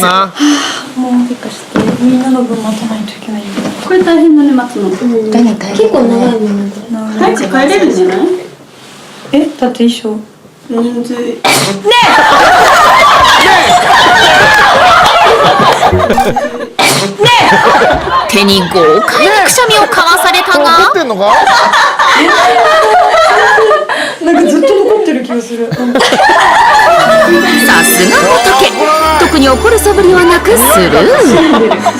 な。もうてかしてみんなの分待たないといけないんだ。これ大変だね、待つの。結構長いもので。早く帰れるんじゃない？だって衣装。人数。ね手に豪快にくしゃみをかわされたが、怒ってんのか？なんかずっと残ってる気がする。さすが仏。特に怒る素振りはなくスルー。